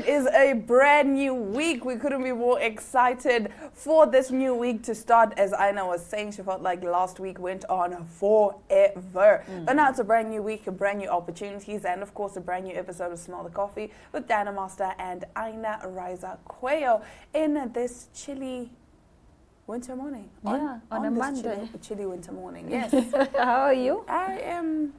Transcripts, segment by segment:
It is a brand new week. We couldn't be more excited for this new week to start. As Aina was saying, she felt like last week went on forever. But now it's a brand new week, brand new opportunities, and of course a brand new episode of Smell the Coffee with Dana Master and Aina Riza Quayo in this chilly winter morning. On a Monday. Chilly winter morning, yes. How are you? I am,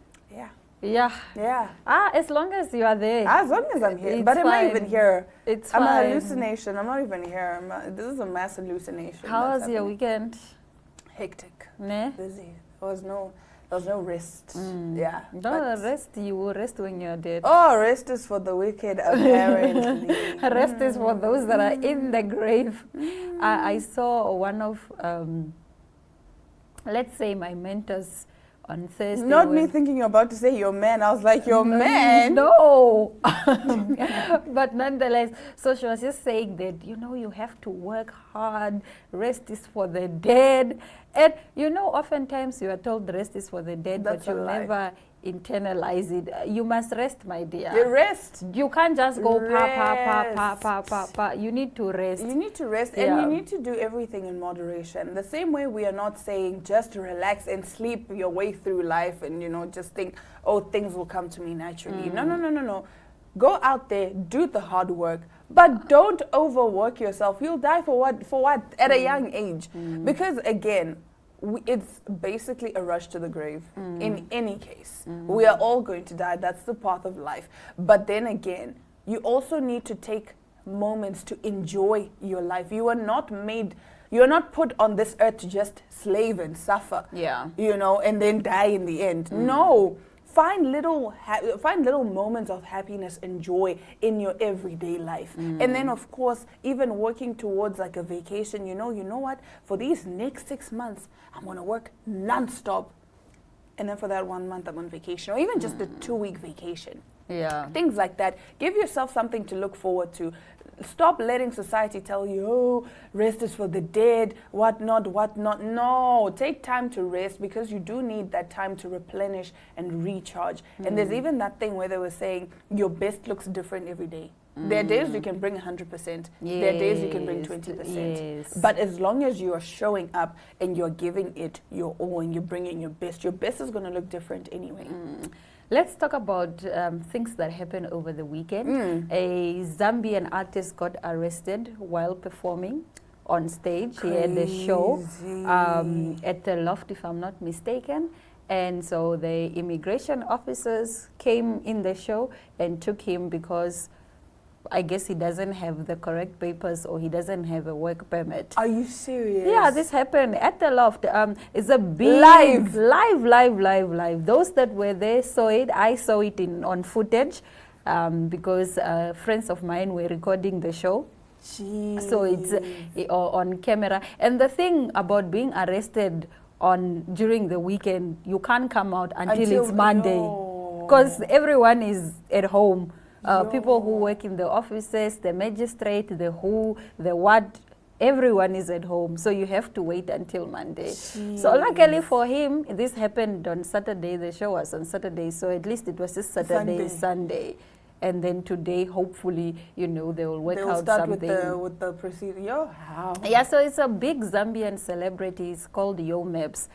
Yeah. As long as you are there. As long as I'm here. It's But I'm not fine. even here. It's I'm fine. a hallucination. I'm not even here. This is a mass hallucination. How that's was your happening. weekend? Hectic. Ne? Busy. There was no rest. Yeah. No, but- rest. You will rest when you're dead. Oh, rest is for the wicked, apparently. Rest is for those that are in the grave. I saw one of, let's say, my mentors on Thursday. Not me thinking you're about to say your man. I was like, your man? No. But nonetheless, so she was just saying that, you have to work hard. Rest is for the dead. And, oftentimes you are told rest is for the dead, That's but a you lie. never internalize it. You must rest, my dear. You rest. You can't just go pa. You need to rest. You need to rest Yeah. and you need to do everything in moderation. The same way we are not saying just relax and sleep your way through life and, just think, oh, things will come to me naturally. No. Go out there, do the hard work, but don't overwork yourself. You'll die for what? At a young age. Because again, it's basically a rush to the grave in any case. We are all going to die. That's the path of life. But then again, you also need to take moments to enjoy your life. You are not put on this earth to just slave and suffer. Yeah. And then die in the end. No. Find little moments of happiness and joy in your everyday life. And then, of course, even working towards like a vacation, you know what? For these next 6 months, I'm going to work non-stop. And then for that 1 month, I'm on vacation. Or even just a 2-week vacation. Yeah. Things like that. Give yourself something to look forward to. Stop letting society tell you, oh, rest is for the dead, whatnot. No, take time to rest because you do need that time to replenish and recharge. And there's even that thing where they were saying your best looks different every day. There are days you can bring 100%. There are days you can bring 20%. Yes. But as long as you are showing up and you're giving it your all and you're bringing your best is going to look different anyway. Let's talk about things that happened over the weekend. A Zambian artist got arrested while performing on stage. He had a show at the Loft, if I'm not mistaken. And so the immigration officers came in the show and took him because I guess he doesn't have the correct papers or he doesn't have a work permit. Are you serious? Yeah, this happened at the Loft. It's a big Live. Those that were there saw it. I saw it on footage because friends of mine were recording the show. Jeez. So it's on camera. And the thing about being arrested during the weekend, you can't come out until it's Monday because everyone is at home. People who work in the offices, the magistrate, the what, everyone is at home. So you have to wait until Monday. Jeez. So luckily for him, this happened on Saturday. The show was on Saturday. So at least it was just Saturday, Sunday. And then today, hopefully, they will work They'll out start something. with the procedure. How? Yeah, so it's a big Zambian celebrity. He's called Yo Maps.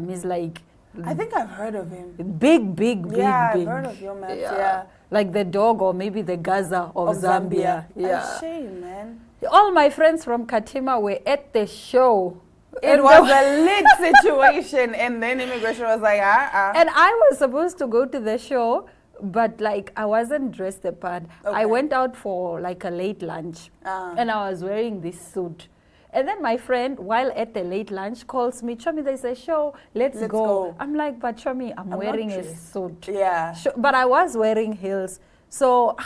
He's like... I think I've heard of him. Big. Yeah, I've heard of Yo Maps, yeah. Like the dog or maybe the Gaza of Zambia. Yeah. A shame, man. All my friends from Katima were at the show. It was a lit situation, and then immigration was like, And I was supposed to go to the show, but like I wasn't dressed the part. Okay. I went out for like a late lunch, and I was wearing this suit. And then my friend, while at the late lunch, calls me, Chomi, there's a show, let's go. I'm like, but Chomi, I'm wearing a suit. Yeah. But I was wearing heels. So,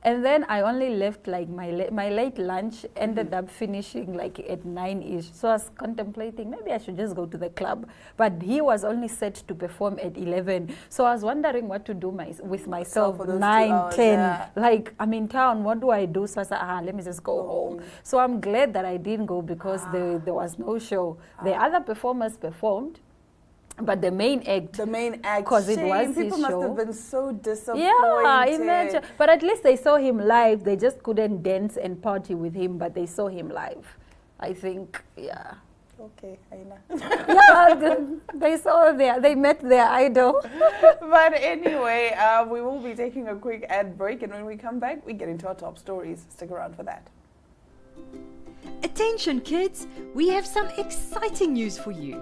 and then I only left like my late lunch ended up finishing like at 9-ish. So I was contemplating, maybe I should just go to the club. But he was only set to perform at 11. So I was wondering what to do with myself, for those 9, 2 hours, 10. yeah. Like, I'm in town, what do I do? So I said, let me just go home. So I'm glad that I didn't go because there was no show. The other performers performed. But the main act, because it was his people must show. have been so disappointed. Yeah, imagine. But at least they saw him live. They just couldn't dance and party with him, but they saw him live. I think, yeah. Okay, Aina. Yeah, they met their idol. But anyway, we will be taking a quick ad break, and when we come back, we get into our top stories. Stick around for that. Attention kids, we have some exciting news for you.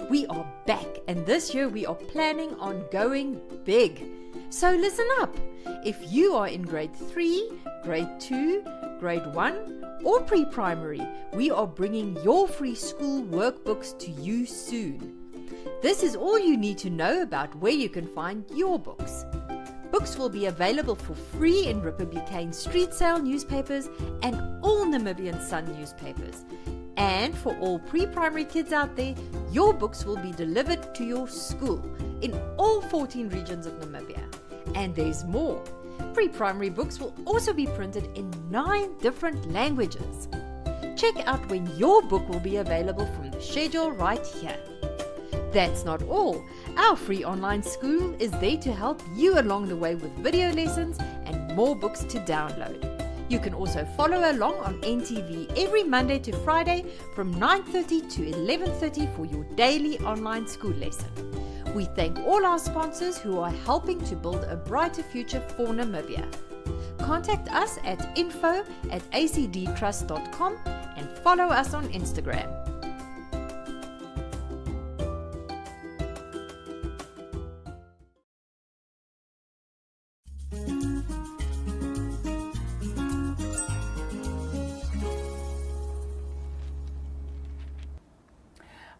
We are back, and this year we are planning on going big. So listen up. If you are in grade 3, grade 2, grade 1 or pre-primary, we are bringing your free school workbooks to you soon. This is all you need to know about where you can find your books. Books will be available for free in Republican street sale newspapers and all Namibian Sun newspapers. And for all pre-primary kids out there, your books will be delivered to your school in all 14 regions of Namibia. And there's more. Pre-primary books will also be printed in 9 different languages. Check out when your book will be available from the schedule right here. That's not all. Our free online school is there to help you along the way with video lessons and more books to download. You can also follow along on NTV every Monday to Friday from 9:30 to 11:30 for your daily online school lesson. We thank all our sponsors who are helping to build a brighter future for Namibia. Contact us at info@acdtrust.com and follow us on Instagram.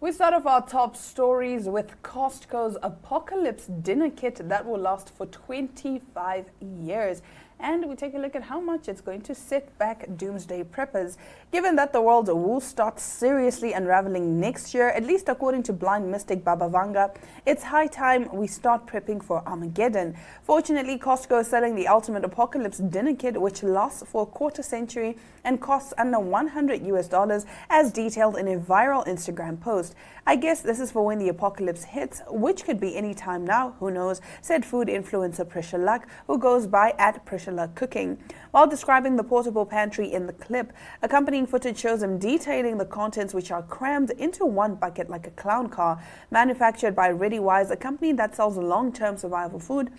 We start off our top stories with Costco's Apocalypse Dinner Kit that will last for 25 years. And we take a look at how much it's going to set back doomsday preppers. Given that the world will start seriously unraveling next year, at least according to blind mystic Baba Vanga, it's high time we start prepping for Armageddon. Fortunately, Costco is selling the ultimate Apocalypse Dinner Kit, which lasts for a quarter century and costs under $100 as detailed in a viral Instagram post. I guess this is for when the apocalypse hits, which could be any time now, who knows, said food influencer Prisha Luck, who goes by @PrishaLuckCooking. While describing the portable pantry in the clip, accompanying footage shows him detailing the contents, which are crammed into one bucket like a clown car. Manufactured by ReadyWise, a company that sells long-term survival food,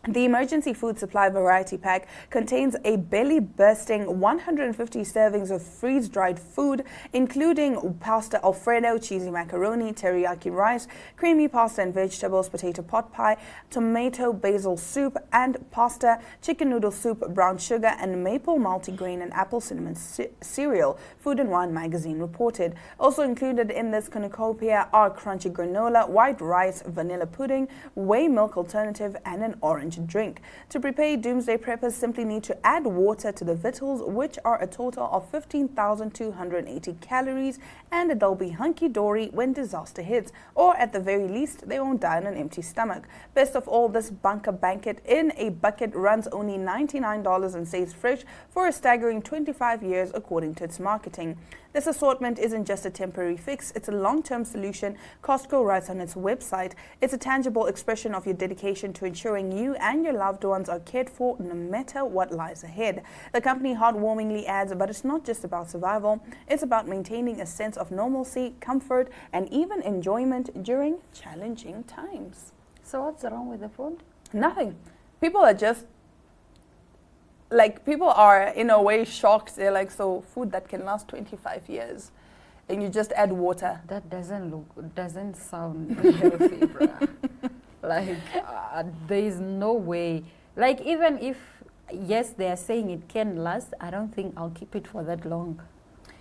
the emergency food supply variety pack contains a belly-bursting 150 servings of freeze-dried food, including pasta alfredo, cheesy macaroni, teriyaki rice, creamy pasta and vegetables, potato pot pie, tomato basil soup and pasta, chicken noodle soup, brown sugar, and maple multigrain and apple cinnamon cereal, Food and Wine magazine reported. Also included in this cornucopia are crunchy granola, white rice, vanilla pudding, whey milk alternative, and an orange drink. To prepare, doomsday preppers simply need to add water to the victuals, which are a total of 15,280 calories, and they'll be hunky-dory when disaster hits, or at the very least, they won't die on an empty stomach. Best of all, this bunker banquet in a bucket runs only $99 and stays fresh for a staggering 25 years, according to its marketing. This assortment isn't just a temporary fix, it's a long-term solution, Costco writes on its website. It's a tangible expression of your dedication to ensuring you and your loved ones are cared for no matter what lies ahead. The company heartwarmingly adds, but it's not just about survival, it's about maintaining a sense of normalcy, comfort, and even enjoyment during challenging times. So what's wrong with the food? Nothing. People are just people are in a way shocked. They're like, so food that can last 25 years and you just add water. That doesn't sound healthy, bruh. There is no way. Even if, yes, they are saying it can last, I don't think I'll keep it for that long.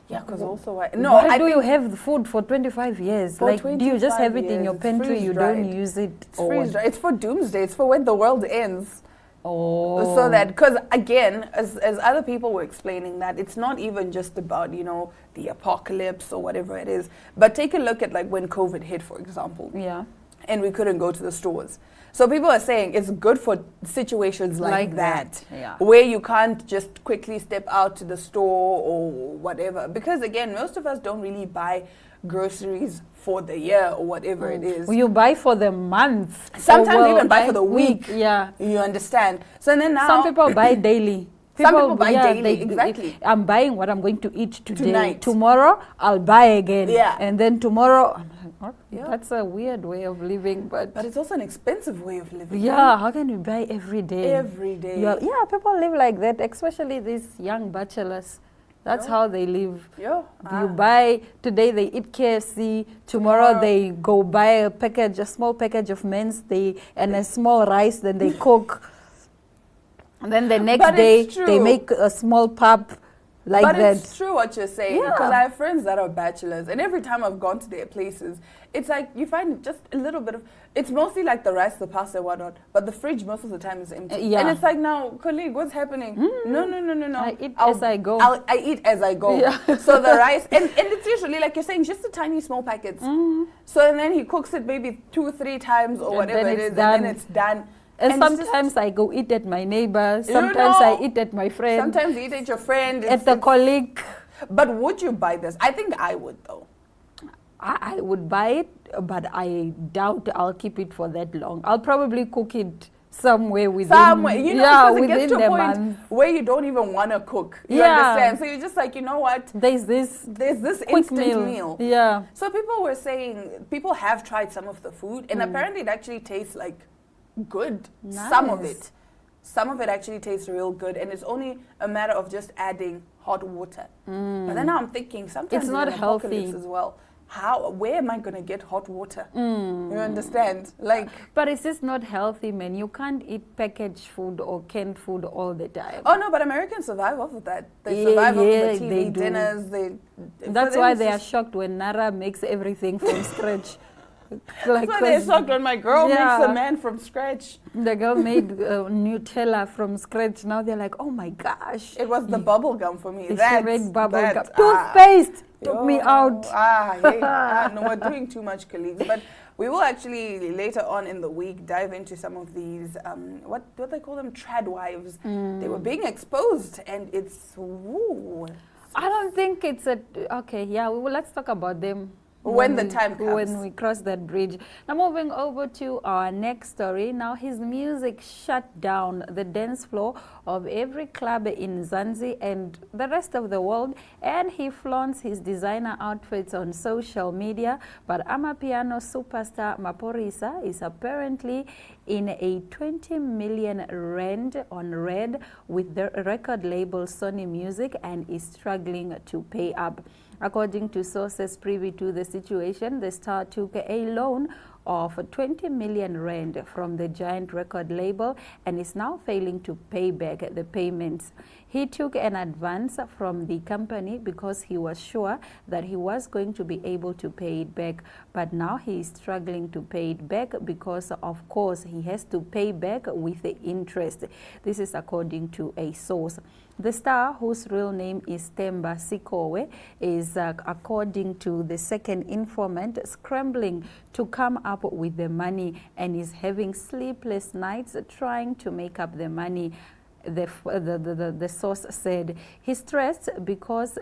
Yeah, because also why do you have the food for 25 years? For Do you just have it in your pantry? You don't use it? It's freeze-dried. It's for doomsday. It's for when the world ends. Oh. So that, because again, as other people were explaining, that it's not even just about, the apocalypse or whatever it is. But take a look at when COVID hit, for example. Yeah. And we couldn't go to the stores. So people are saying it's good for situations like that. Yeah. Where you can't just quickly step out to the store or whatever. Because again, most of us don't really buy groceries for the year or whatever it is. You buy for the month. Sometimes Or even buy for the week. Yeah. You understand? So then now Some people buy daily. Some people buy daily, exactly. I'm buying what I'm going to eat today. Tonight. Tomorrow, I'll buy again. Yeah. And then tomorrow, I'm like, oh, Yeah. that's a weird way of living. But it's also an expensive way of living. yeah, how can you buy every day? Every day. Yeah, people live like that, especially these young bachelors. That's Yeah. how they live. Yeah. You buy, today they eat KFC, tomorrow they go buy a small package of men's day and a small rice, then they cook. And then the next But day it's they true. make a small pub like but that. it's true what you're saying, Yeah. because I have friends that are bachelors, and every time I've gone to their places, it's like you find just a little bit of, it's mostly like the rice, the pasta, whatnot, but the fridge most of the time is empty. Yeah. And it's like, now, colleague, what's happening? No. I eat as I go. I eat as I go. Yeah. So the rice, and it's usually, like you're saying, just a tiny small packets. So and then he cooks it maybe 2 or 3 times or And whatever then it it's is, done. and then it's done. And it's just- sometimes I go eat at my neighbor, You sometimes I know. eat at my friend, Sometimes you eat at your friend. at the colleague. But would you buy this? I think I would, though. I would buy it, but I doubt I'll keep it for that long. I'll probably cook it somewhere within, Somewhere, you know, yeah, because it gets within to the a point month. where you don't even want to cook. You Yeah. understand? So you're just like, you know what? There's this There's this quick instant meal. Yeah. So people were saying, people have tried some of the food, and apparently it actually tastes like good. Some of Nice. it. Some of it actually tastes real good, and it's only a matter of just adding hot water. But then now I'm thinking, sometimes It's not in an apocalypse healthy. as well. Where am I going to get hot water? You understand? Like, But it's just not healthy, man. You can't eat packaged food or canned food all the time. oh no, but Americans survive off of that. They Yeah, survive off yeah, of the they TV do. dinners. That's for them why it's they are just- shocked when Nara makes everything from scratch. That's why they're 'cause shocked when my girl makes Yeah. a man from scratch. the girl made Nutella from scratch. Now they're like, oh my gosh. It was the bubble gum for me. She That's made bubble that, gum. Toothpaste took me yo, out. No, we're doing too much, colleagues. But we will actually later on in the week dive into some of these, what they call them, trad wives. They were being exposed, and it's, woo. I don't think it's okay. Yeah, let's talk about them When the time comes. When we cross that bridge. Now moving over to our next story. Now his music shut down the dance floor of every club in Zanzibar and the rest of the world, and he flaunts his designer outfits on social media. But Amapiano superstar Maphorisa is apparently in a 20 million rand on red with the record label Sony Music and is struggling to pay up. According to sources privy to the situation, the star took a loan of 20 million rand from the giant record label and is now failing to pay back the payments. He took an advance from the company because he was sure that he was going to be able to pay it back, but now he is struggling to pay it back because, of course, he has to pay back with the interest. This is according to a source. The star, whose real name is Temba Sikowe, is, according to the second informant, scrambling to come up with the money and is having sleepless nights trying to make up the money. The source said he is stressed because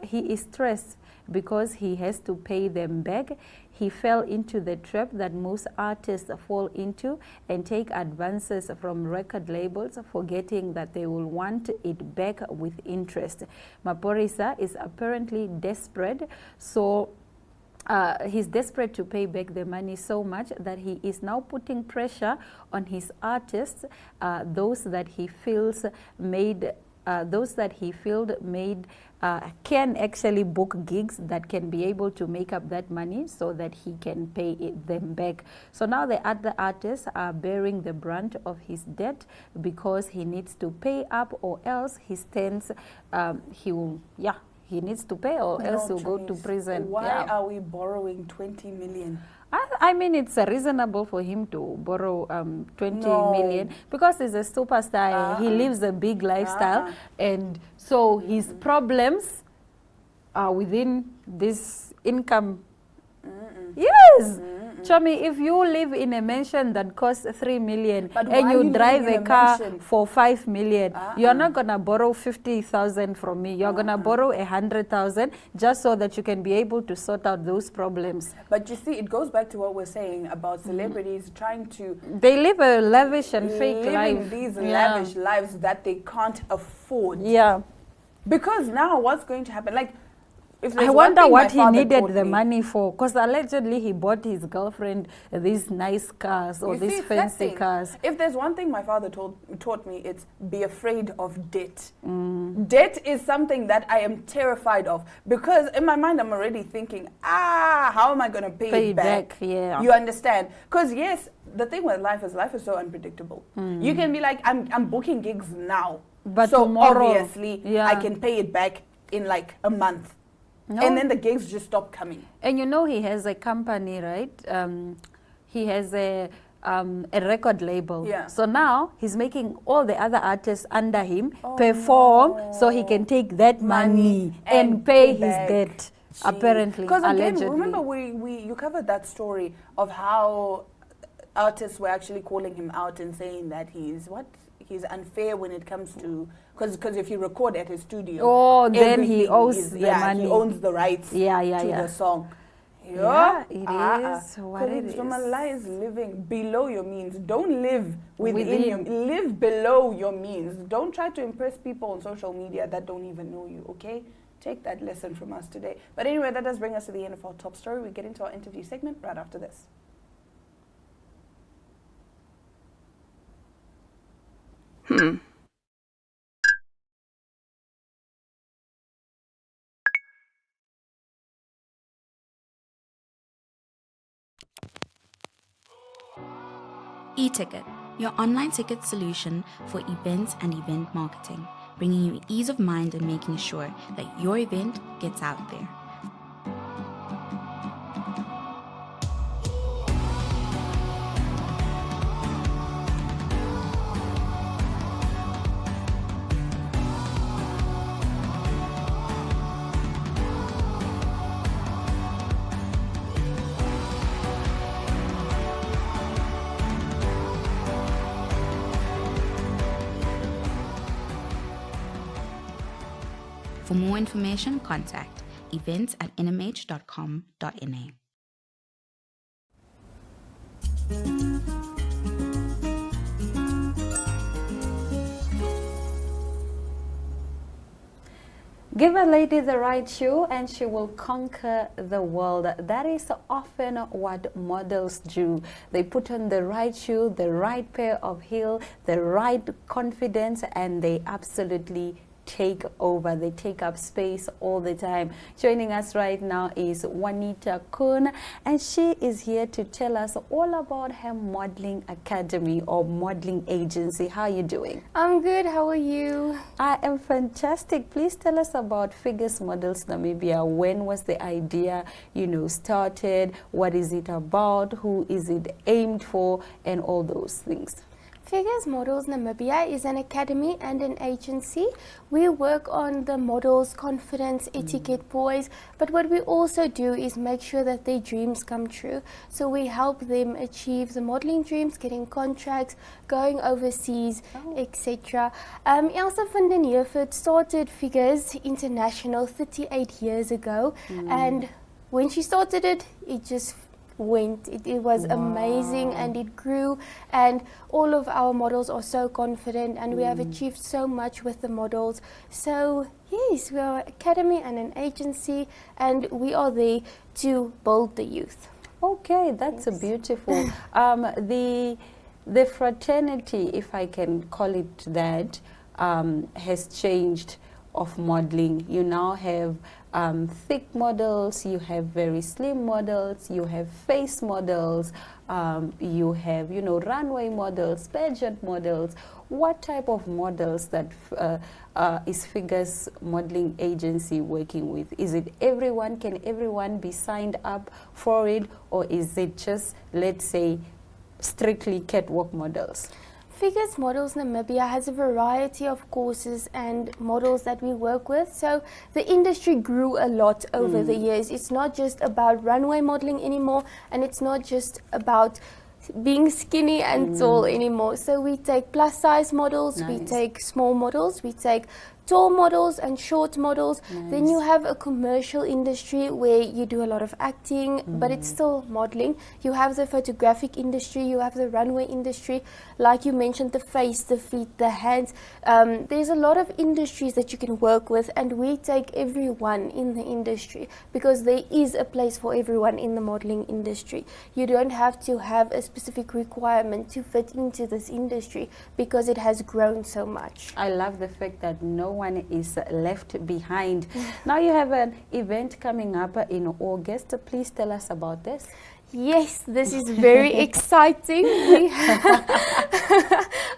he has to pay them back. He fell into the trap that most artists fall into and take advances from record labels, forgetting that they will want it back with interest. Maphorisa is apparently desperate, so he's desperate to pay back the money so much that he is now putting pressure on his artists, those that he feels can actually book gigs that can be able to make up that money so that he can pay them back. So now the other artists are bearing the brunt of his debt because he needs to pay up, or else he stands, he needs to pay, or else he'll go to prison. Why Yeah. are we borrowing 20 million? I mean, it's reasonable for him to borrow 20 No. million because he's a superstar. He lives a big lifestyle, and so his problems are within this income. Yes, Chomi, if you live in a mansion that costs 3 million But why and are you you drive living a in a car mansion? for 5 million, you're not gonna borrow 50,000 from me. You're gonna borrow 100,000 just so that you can be able to sort out those problems. But you see, it goes back to what we're saying about celebrities trying to They live a lavish and fake living life. these Yeah. lavish lives that they can't afford. Yeah. Because now what's going to happen? Like, if there's I one wonder thing what my he father needed taught the me- money for. Because allegedly he bought his girlfriend these nice cars or You see, these it's that fancy thing. cars. If there's one thing my father taught me, it's be afraid of debt. Debt is something that I am terrified of, because in my mind I'm already thinking, how am I going to pay it back? Yeah. You understand? Because yes, the thing with life is so unpredictable. You can be like, I'm booking gigs now, But so tomorrow, obviously yeah. I can pay it back in like a month. No. And then the gigs just stop coming. And you know he has a company, right? He has a record label. Yeah. So now he's making all the other artists under him perform so he can take that money and pay his back. debt. Apparently, Because again, allegedly. remember you covered that story of how artists were actually calling him out and saying that he's unfair when it comes to, because if you record at his studio, Oh, then he everything owes is- the yeah, money. he owns the rights Yeah, yeah, to yeah. the song. Yeah, it is what Colleagues, it normalize living below your means. Don't live within your, Within. live below your means. Don't try to impress people on social media that don't even know you, okay? Take that lesson from us today. But anyway, that does bring us to the end of our top story. We get into our interview segment right after this. eTicket, your online ticket solution for events and event marketing, bringing you ease of mind and making sure that your event gets out there. For more information, contact events@nmh.com.na. Give a lady the right shoe and she will conquer the world. That is often what models do. They put on the right shoe, the right pair of heel, the right confidence, and they absolutely take over. They take up space all the time. Joining us right now is Juanita Kuhn, and she is here to tell us all about her modeling academy or modeling agency. How are you doing? I'm good. How are you? I am fantastic. Please tell us about Figures Models Namibia. When was the idea, started? What is it about? Who is it aimed for? And all those things. Figures Models Namibia is an academy and an agency. We work on the models' confidence, etiquette, poise, but what we also do is make sure that their dreams come true. So we help them achieve the modeling dreams, getting contracts, going overseas, etc. Elsa van den Heever started Figures International 38 years ago, and when she started it, it just went. It was amazing, and it grew, and all of our models are so confident, and we have achieved so much with the models. So yes, we are an academy and an agency, and we are there to build the youth. Okay, that's a beautiful. The fraternity, if I can call it that, has changed of modeling. You now have thick models, you have very slim models, you have face models, you have, runway models, pageant models. What type of models that is Figures Modeling Agency working with? Is it everyone? Can everyone be signed up for it? Or is it just, let's say, strictly catwalk models? Figures Models Namibia has a variety of courses and models that we work with. So the industry grew a lot over the years. It's not just about runway modeling anymore, and it's not just about being skinny and tall anymore. So we take plus size models, we take small models, we take tall models and short models. Then you have a commercial industry where you do a lot of acting, but it's still modeling. You have the photographic industry, you have the runway industry, like you mentioned, the face, the feet, the hands. There's a lot of industries that you can work with, and we take everyone in the industry because there is a place for everyone in the modeling industry. You don't have to have a specific requirement to fit into this industry because it has grown so much. I love the fact that no one is left behind. Now you have an event coming up in August. Please tell us about this. Yes, this is very exciting.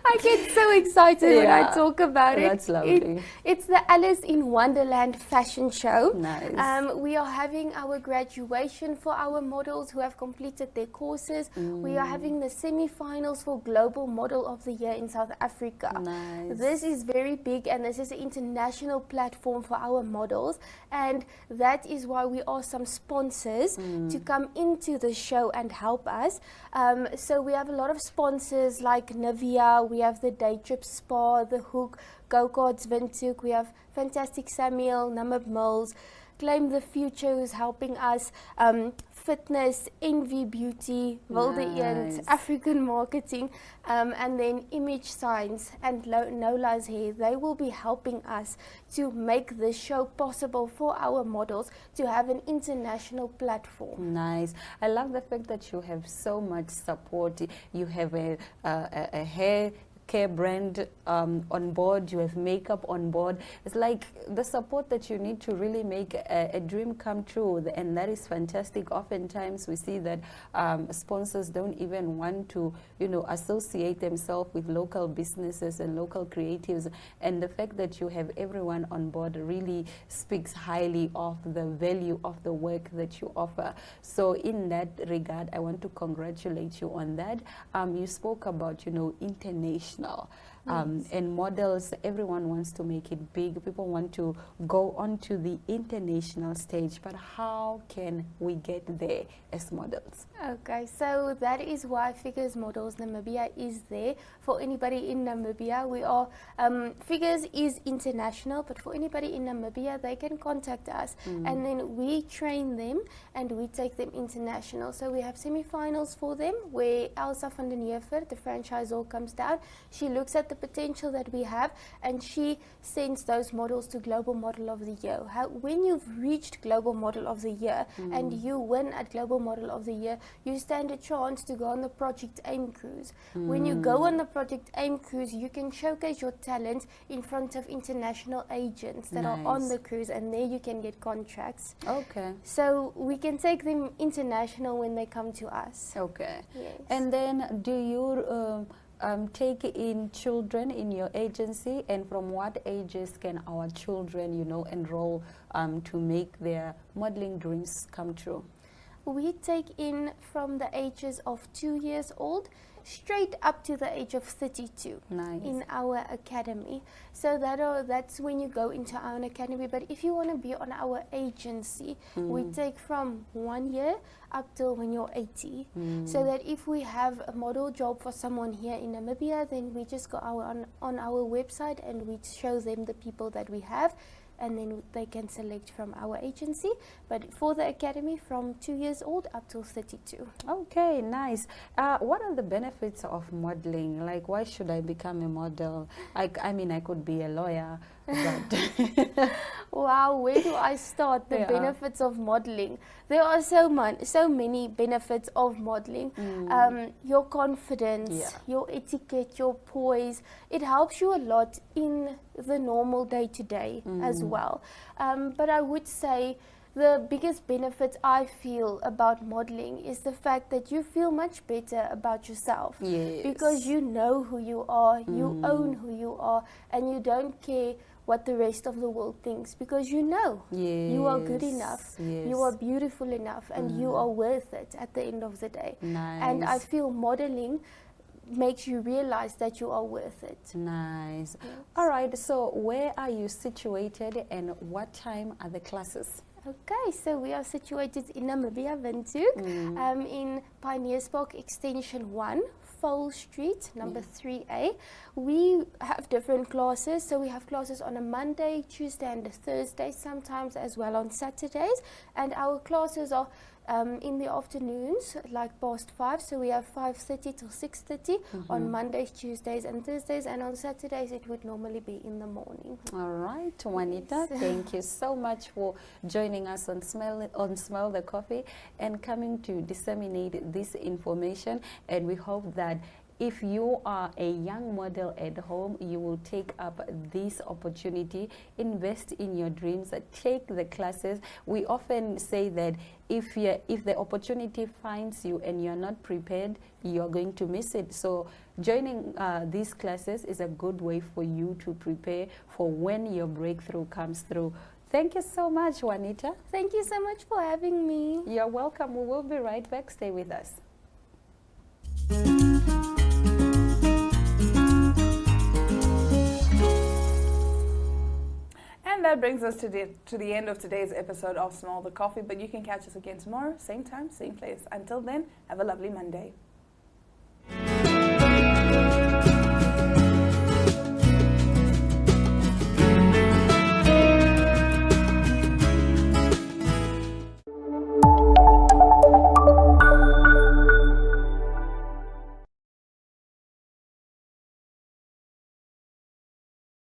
I get so excited when I talk about it. That's lovely. It's the Alice in Wonderland fashion show. Nice. We are having our graduation for our models who have completed their courses. We are having the semi-finals for Global Model of the Year in South Africa. Nice. This is very big, and this is an international platform for our models, and that is why we asked some sponsors to come into the show and help us. So we have a lot of sponsors like Nivea, we have the Day Trip Spa, the Hook, Go-Karts Windhoek, we have Fantastic Samuel, Namib Mills, Claim the Future who's helping us, Fitness, Envy Beauty, Wilde African Marketing, and then Image Science and Nola's Hair. They will be helping us to make this show possible for our models to have an international platform. Nice. I love the fact that you have so much support. You have a hair care brand on board, you have makeup on board. It's like the support that you need to really make a dream come true, and that is fantastic. Oftentimes we see that sponsors don't even want to, associate themselves with local businesses and local creatives, and the fact that you have everyone on board really speaks highly of the value of the work that you offer. So in that regard, I want to congratulate you on that. You spoke about, international. And models, everyone wants to make it big. People want to go onto the international stage, but how can we get there as models? Okay, so that is why Figures Models Namibia is there. For anybody in Namibia, we are, Figures is international, but for anybody in Namibia, they can contact us, and then we train them and we take them international. So we have semi-finals for them where Elsa van den Heever, the franchisor, comes down. She looks at the potential that we have, and she sends those models to Global Model of the Year. When you've reached Global Model of the Year and you win at Global Model of the Year, you stand a chance to go on the Project AIM cruise. When you go on the Project AIM cruise, you can showcase your talent in front of international agents that are on the cruise, and there you can get contracts. Okay. So we can take them international when they come to us. Okay. Yes. And then do you take in children in your agency, and from what ages can our children, enroll to make their modeling dreams come true? We take in from the ages of 2 years old straight up to the age of 32 in our academy. So that's when you go into our academy. But if you want to be on our agency, we take from 1 year up till when you're 80. So that if we have a model job for someone here in Namibia, then we just go on our website and we show them the people that we have, and then they can select from our agency. But for the academy, from 2 years old up to 32. Okay, nice. What are the benefits of modeling? Like, why should I become a model? I mean, I could be a lawyer, but wow, where do I start? The benefits of modeling. There are so many benefits of modeling. Your confidence, your etiquette, your poise. It helps you a lot in the normal day-to-day as well. But I would say the biggest benefit I feel about modeling is the fact that you feel much better about yourself. Yes. Because you know who you are, you own who you are, and you don't care what the rest of the world thinks, because you know you are good enough, you are beautiful enough, and you are worth it at the end of the day. Nice. And I feel modeling makes you realize that you are worth it. Nice. Yes. All right, so where are you situated and what time are the classes? Okay, so we are situated in Namibia, Windhoek, in Pioneers Park Extension 1, Fowle Street, number 3A. We have different classes, so we have classes on a Monday, Tuesday and a Thursday, sometimes as well on Saturdays. And our classes are in the afternoons, like past 5, so we have 5:30 till 6:30 on Mondays, Tuesdays and Thursdays, and on Saturdays it would normally be in the morning. All right, Juanita, Yes. thank you so much for joining us on Smell the Coffee and coming to disseminate this information. And we hope that if you are a young model at home, you will take up this opportunity, invest in your dreams, take the classes. We often say that if the opportunity finds you and you're not prepared, you're going to miss it. So joining these classes is a good way for you to prepare for when your breakthrough comes through. Thank you so much, Juanita. Thank you so much for having me. You're welcome. We will be right back. Stay with us. And that brings us to the end of today's episode of Smell the Coffee. But you can catch us again tomorrow, same time, same place. Until then, have a lovely Monday.